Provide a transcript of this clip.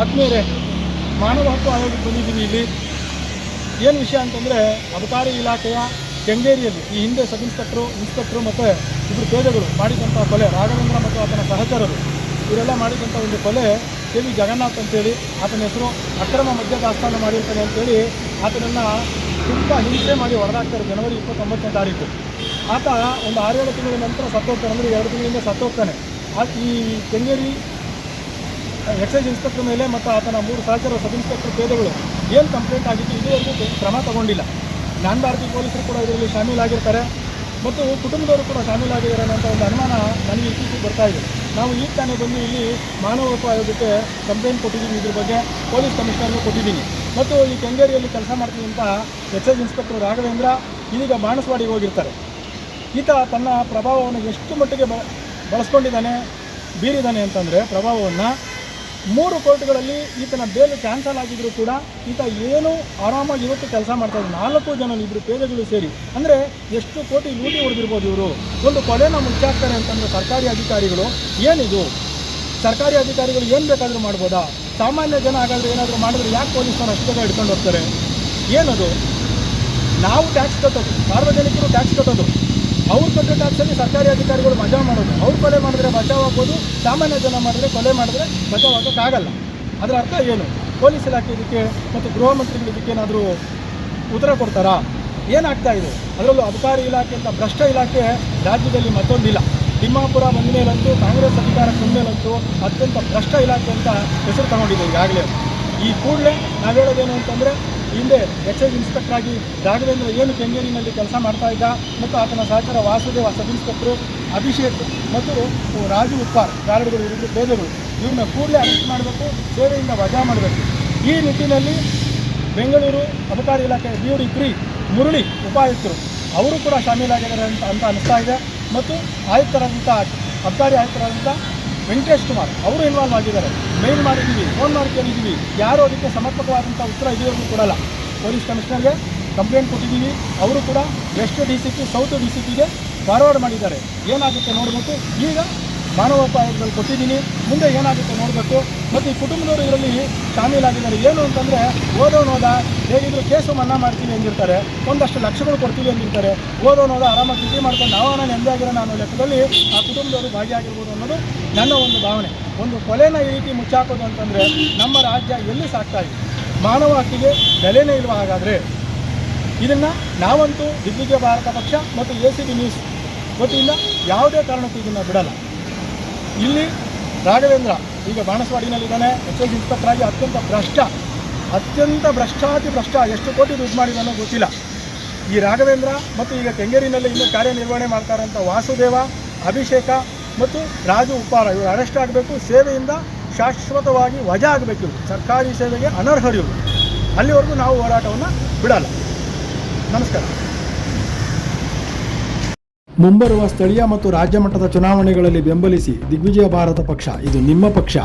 ಆತ್ಮೀಯರೇ, ಮಾನವ ಹಕ್ಕು ಆಯೋಗಕ್ಕೆ ಬಂದಿದ್ದೀವಿ. ಇಲ್ಲಿ ಏನು ವಿಷಯ ಅಂತಂದರೆ, ಅಬಕಾರಿ ಇಲಾಖೆಯ ಕೆಂಗೇರಿಯಲ್ಲಿ ಈ ಹಿಂದೆ ಸಬ್ ಇನ್ಸ್ಪೆಕ್ಟ್ರು ಮತ್ತು ಇಬ್ಬರು ಪೇದೆಗಳು ಮಾಡಿದಂಥ ಕೊಲೆ, ರಾಘವೇಂದ್ರ ಮತ್ತು ಆತನ ಸಹಚರರು ಇವರೆಲ್ಲ ಮಾಡಿದಂಥ ಒಂದು ಕೊಲೆ ಕೆ ವಿ ಜಗನ್ನಾಥ್ ಅಂತೇಳಿ, ಆತನ ಹೆಸರು ಅಕ್ರಮ ಮದ್ಯ ದಾಸ್ತಾನು ಮಾಡಿರ್ತಾನೆ ಅಂತೇಳಿ ಆತನನ್ನು ತುಂಬ ಹಿಂಸೆ ಮಾಡಿ ಹೊಡೆದಾಕ್ತಾರೆ. ಜನವರಿ 29ನೇ ತಾರೀಕು ಆತ ಒಂದು 6-7 ತಿಂಗಳ ನಂತರ ಸತ್ತೋಗ್ತಾನೆ. ಅಂದರೆ 2 ತಿಂಗಳಿಂದ ಸತ್ತೋಗ್ತಾನೆ. ಈ ಕೆಂಗೇರಿ ಎಕ್ಸೈಸ್ ಇನ್ಸ್ಪೆಕ್ಟರ್ ಮೇಲೆ ಮತ್ತು ಆತನ 3 ಸಹಚರ ಸಬ್ ಇನ್ಸ್ಪೆಕ್ಟರ್ ಪೇದೆಗಳು ಏನು ಕಂಪ್ಲೇಂಟ್ ಆಗಿತ್ತು ಇದುವರೆಗೂ ಕ್ರಮ ತಗೊಂಡಿಲ್ಲ. ನಾನ್ ಭಾರತೀಯ ಪೊಲೀಸರು ಕೂಡ ಇದರಲ್ಲಿ ಶಾಮೀಲಾಗಿರ್ತಾರೆ ಮತ್ತು ಕುಟುಂಬದವರು ಕೂಡ ಶಾಮೀಲಾಗಿದ್ದಾರೆ ಅನ್ನೋಂಥ ಒಂದು ಅನುಮಾನ ನನಗೆ ಇತ್ತೀಚೆಗೆ ಬರ್ತಾ ಇದೆ. ನಾವು ಈಗ ತಾನೇ ಬಂದು ಇಲ್ಲಿ ಮಾನವ ಹಕ್ಕು ಆಯೋಗಕ್ಕೆ ಕಂಪ್ಲೇಂಟ್ ಕೊಟ್ಟಿದ್ದೀನಿ. ಇದ್ರ ಬಗ್ಗೆ ಪೊಲೀಸ್ ಕಮಿಷನರ್ಗೂ ಕೊಟ್ಟಿದ್ದೀನಿ. ಮತ್ತು ಈ ಕೆಂಗೇರಿಯಲ್ಲಿ ಕೆಲಸ ಮಾಡ್ತಿದ್ದಂಥ ಎಕ್ಸೈಸ್ ಇನ್ಸ್ಪೆಕ್ಟರ್ ರಾಘವೇಂದ್ರ ಇದೀಗ ಬಾಣಸ್ವಾಡಿಗೆ ಹೋಗಿರ್ತಾರೆ. ಈತ ತನ್ನ ಪ್ರಭಾವವನ್ನು ಎಷ್ಟು ಮಟ್ಟಿಗೆ ಬಳಸ್ಕೊಂಡಿದ್ದಾನೆ, ಬೀರಿದ್ದಾನೆ ಅಂತಂದರೆ, ಪ್ರಭಾವವನ್ನು 3 ಕೋರ್ಟ್ಗಳಲ್ಲಿ ಈತನ ಬೇಲು ಕ್ಯಾನ್ಸಲ್ ಆಗಿದ್ದರೂ ಕೂಡ ಈತ ಏನು ಆರಾಮಾಗಿ ಇವತ್ತು ಕೆಲಸ ಮಾಡ್ತಾಯಿದ್ರು. 4 ಜನ ಇಬ್ಬರು ಪೇದೆಗಳು ಸೇರಿ, ಅಂದರೆ ಎಷ್ಟು ಕೋಟಿ ಲೂಟಿ ಹೊಡೆದಿರ್ಬೋದು ಇವರು. ಒಂದು ಕೊಲೆನ ಮುಚ್ಚಾಕ್ತಾರೆ ಅಂತಂದರೆ ಸರ್ಕಾರಿ ಅಧಿಕಾರಿಗಳು ಏನಿದು? ಸರ್ಕಾರಿ ಅಧಿಕಾರಿಗಳು ಏನು ಬೇಕಾದರೂ ಮಾಡ್ಬೋದಾ? ಸಾಮಾನ್ಯ ಜನ ಹಾಗಾದರೆ ಏನಾದರೂ ಮಾಡಿದ್ರೆ ಯಾಕೆ ಪೊಲೀಸರು ಅಷ್ಟು ಜನ ಹಿಡ್ಕೊಂಡು ಹೋಗ್ತಾರೆ? ಏನದು? ನಾವು ಟ್ಯಾಕ್ಸ್ ಕಟ್ಟೋದು, ಸಾರ್ವಜನಿಕರು ಟ್ಯಾಕ್ಸ್ ಕಟ್ಟೋದು, ಅವ್ರು ಕಟ್ಟೋ ಟ್ಯಾಕ್ಸಲ್ಲಿ ಸರ್ಕಾರಿ ಅಧಿಕಾರಿಗಳು ಮಜಾ ಮಾಡೋದು. ಅವ್ರು ಕೊಲೆ ಮಾಡಿದ್ರೆ ಬಚಾವ್ ಆಗ್ಬೋದು, ಸಾಮಾನ್ಯ ಜನ ಮಾಡಿದ್ರೆ ಕೊಲೆ ಮಾಡಿದ್ರೆ ಬಚಾವ್ ಆಗೋಕ್ಕಾಗಲ್ಲ. ಅದರ ಅರ್ಥ ಏನು? ಪೊಲೀಸ್ ಇಲಾಖೆ ಇದಕ್ಕೆ ಮತ್ತು ಗೃಹ ಮಂತ್ರಿಗಳು ಇದಕ್ಕೇನಾದರೂ ಉತ್ತರ ಕೊಡ್ತಾರಾ? ಏನಾಗ್ತಾ ಇದೆ? ಅದರಲ್ಲೂ ಅಬಕಾರಿ ಇಲಾಖೆ ಅಂತ ಭ್ರಷ್ಟ ಇಲಾಖೆ ರಾಜ್ಯದಲ್ಲಿ ಮತ್ತೊಂದಿಲ್ಲ. ತಿಮ್ಮಾಪುರ ಬಂದ ಮೇಲಂತೂ, ಕಾಂಗ್ರೆಸ್ ಅಧಿಕಾರಕ್ಕೆ ಬಂದ ಮೇಲಂತೂ ಅತ್ಯಂತ ಭ್ರಷ್ಟ ಇಲಾಖೆ ಅಂತ ಹೆಸರು ತಗೊಂಡಿದೆ ಈಗಾಗಲೇ. ಈ ಕೂಡಲೇ ನಾವು ಹೇಳೋದೇನು ಅಂತಂದರೆ, ಹಿಂದೆ ಎಕ್ಸೈಸ್ ಇನ್ಸ್ಪೆಕ್ಟರ್ ಆಗಿ ರಾಘವೇಂದ್ರ ಏನು ಕೆಂಗೇರಿನಲ್ಲಿ ಕೆಲಸ ಮಾಡ್ತಾ ಇದ್ದ ಮತ್ತು ಆತನ ಸಹಚರ ವಾಸುದೇವ ಸಬ್ ಇನ್ಸ್ಪೆಕ್ಟ್ರು, ಅಭಿಷೇಕ್ ಮತ್ತು ರಾಜು ಉಪ್ಪಾರ್ ಗಾರ್ಡ್ಗಳು, ಇವರು ಪೇದೆಗಳು, ಇವ್ರನ್ನ ಕೂಡಲೇ ಅರೆಸ್ಟ್ ಮಾಡಬೇಕು, ಸೇವೆಯಿಂದ ವಜಾ ಮಾಡಬೇಕು. ಈ ನಿಟ್ಟಿನಲ್ಲಿ ಬೆಂಗಳೂರು ಅಬಕಾರಿ ಇಲಾಖೆ BD3 ಮುರಳಿ ಉಪಾಯುಕ್ತರು ಅವರು ಕೂಡ ಶಾಮೀಲಾಗಿದ್ದಾರೆ ಅಂತ ಅನಿಸ್ತಾ ಇದೆ. ಮತ್ತು ಆಯುಕ್ತರಾದಂಥ ಅಬಕಾರಿ ಆಯುಕ್ತರಾದಂಥ ವೆಂಕಟೇಶ್ ಕುಮಾರ್ ಅವರು ಇನ್ವಾಲ್ವ್ ಆಗಿದ್ದಾರೆ. ಮೇಲ್ ಮಾಡಿದ್ದೀವಿ, ಫೋನ್ ಮಾಡಿ ಕೇಳಿದ್ದೀವಿ, ಯಾರೂ ಅದಕ್ಕೆ ಸಮರ್ಪಕವಾದಂಥ ಉತ್ತರ ಇದುವರೆಗೂ ಕೊಡಲ್ಲ. ಪೊಲೀಸ್ ಕಮಿಷನರ್ಗೆ ಕಂಪ್ಲೇಂಟ್ ಕೊಟ್ಟಿದ್ದೀವಿ, ಅವರು ಕೂಡ ವೆಸ್ಟ್ DCP ಸೌತ್ DCPಗೆ ಫಾರ್ವರ್ಡ್ ಮಾಡಿದ್ದಾರೆ. ಏನಾಗುತ್ತೆ ನೋಡಬೇಕು. ಈಗ ಮಾನವ ಹಕ್ಕು ಆಯೋಗದಲ್ಲಿ ಕೊಟ್ಟಿದ್ದೀನಿ, ಮುಂದೆ ಏನಾಗುತ್ತೆ ನೋಡಬೇಕು. ಮತ್ತು ಈ ಕುಟುಂಬದವರು ಇದರಲ್ಲಿ ಶಾಮೀಲಾಗಿದ್ದಾರೆ. ಏನು ಅಂತಂದರೆ, ಓದೋನೋದ ಹೇಗಿದ್ರು ಕೇಸು ಮನ್ನಾ ಮಾಡ್ತೀವಿ ಅಂದಿರ್ತಾರೆ, ಒಂದಷ್ಟು ಲಕ್ಷಗಳು ಕೊಡ್ತೀವಿ ಅಂದಿರ್ತಾರೆ. ಓದೋನೋದ ಆರಾಮಾಗಿ ಸ್ಥಿತಿ ಮಾಡ್ಕೊಂಡು ನಾನು ನೆಮ್ಮದಿಯಾಗಿರೋ ನಾನು ಲೆಕ್ಕದಲ್ಲಿ ಆ ಕುಟುಂಬದವರು ಭಾಗಿಯಾಗಿರ್ಬೋದು ಅನ್ನೋದು ನನ್ನ ಒಂದು ಭಾವನೆ. ಒಂದು ಕೊಲೆನ ಈ ರೀತಿ ಮುಚ್ಚಾಕೋದು ಅಂತಂದರೆ ನಮ್ಮ ರಾಜ್ಯ ಎಲ್ಲಿ ಸಾಕ್ತಾ ಇದೆ? ಮಾನವ ಹಕ್ಕಿಗೆ ಬೆಲೆನೇ ಇಲ್ವಾ? ಹಾಗಾದರೆ ಇದನ್ನು ನಾವಂತೂ ದಿಗ್ವಿಜಯ ಭಾರತ ಪಕ್ಷ ಮತ್ತು ACB ನ್ಯೂಸ್ ವತಿಯಿಂದ ಯಾವುದೇ ಕಾರಣಕ್ಕೂ ಇದನ್ನು ಬಿಡಲ್ಲ. ಇಲ್ಲಿ ರಾಘವೇಂದ್ರ ಈಗ ಬಾಣಸ್ವಾಡಿನಲ್ಲಿದ್ದಾನೆ, ಎಕ್ಸೈಸ್ ಇನ್ಸ್ಪೆಕ್ಟರ್ ಆಗಿ ಅತ್ಯಂತ ಭ್ರಷ್ಟಾತಿ ಭ್ರಷ್ಟ, ಎಷ್ಟು ಕೋಟಿ ದುಡ್ಡು ಮಾಡಿದಾನೋ ಗೊತ್ತಿಲ್ಲ. ಈ ರಾಘವೇಂದ್ರ ಮತ್ತು ಈಗ ಕೆಂಗೇರಿನಲ್ಲಿ ಇನ್ನೂ ಕಾರ್ಯನಿರ್ವಹಣೆ ಮಾಡ್ತಾರಂಥ ವಾಸುದೇವ, ಅಭಿಷೇಕ ಮತ್ತು ರಾಜು ಉಪ್ಪಾರ ಇವರು ಅರೆಸ್ಟ್ ಆಗಬೇಕು, ಸೇವೆಯಿಂದ ಶಾಶ್ವತವಾಗಿ ವಜಾ ಆಗಬೇಕು. ಇವರು ಸರ್ಕಾರಿ ಸೇವೆಗೆ ಅನರ್ಹರು ಇವರು. ಅಲ್ಲಿವರೆಗೂ ನಾವು ಹೋರಾಟವನ್ನು ಬಿಡಲ್ಲ. ನಮಸ್ಕಾರ. ಮುಂಬರುವ ಸ್ಥಳೀಯ ಮತ್ತು ರಾಜ್ಯ ಮಟ್ಟದ ಚುನಾವಣೆಗಳಲ್ಲಿ ಬೆಂಬಲಿಸಿ ದಿಗ್ವಿಜಯ ಭಾರತ ಪಕ್ಷ, ಇದು ನಿಮ್ಮ ಪಕ್ಷ.